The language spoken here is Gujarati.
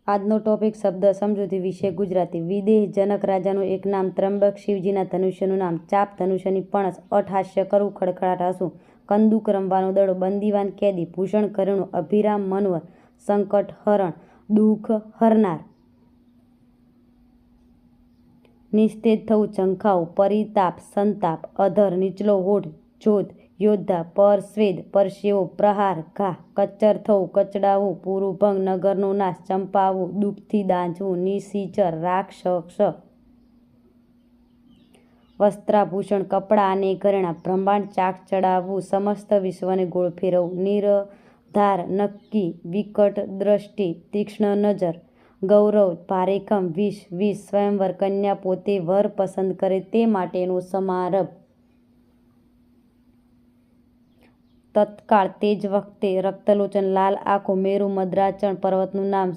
આજનો ટોપિક શબ્દ સમજૂતી વિશે ગુજરાતી. વિદેહ જનક રાજાનું એક નામ, ત્રંબક શિવજીના ધનુષ્યનું નામ, ચાપ ધનુષ્યની પણસ, અટહાસ્ય કરવું, ખડખડાટ હસવું, કંદુક રમવાનો દડો, બંદીવાન કેદી, ભૂષણ ઘરેણું, અભિરામ મનવર, સંકટ હરણ, દુઃખ હરનાર, નિસ્તેજ થવું, ઝંખાવું, પરિતાપ, સંતાપ, અધર, નીચલો હોઠ, જોધ, યોદ્ધા, પરસ્વેદ, પરસેવો, પ્રહાર, ઘા, કચ્ચર થવું, કચડાવવું, પુરુભંગ, નગરનો નાશ, ચંપાવવું, દુઃખથી દાઝવું, નિશિચર, રાક્ષસ, વસ્ત્રાભૂષણ, કપડાં અને ઘરેણાં, બ્રહ્માંડ ચાક ચડાવવું, સમસ્ત વિશ્વને ગોળ ફેરવવું, નિર્ધાર, નક્કી, વિકટ દ્રષ્ટિ, તીક્ષ્ણ નજર, ગૌરવ, ભારેખમ, વિષ, સ્વયંવર, કન્યા પોતે વર પસંદ કરે તે માટેનો સમારંભ, તત્કાળ, તે જ વખતે, રક્તલોચન, લાલ આંખો, મેરુ મદ્રાચળ પર્વતનું નામ,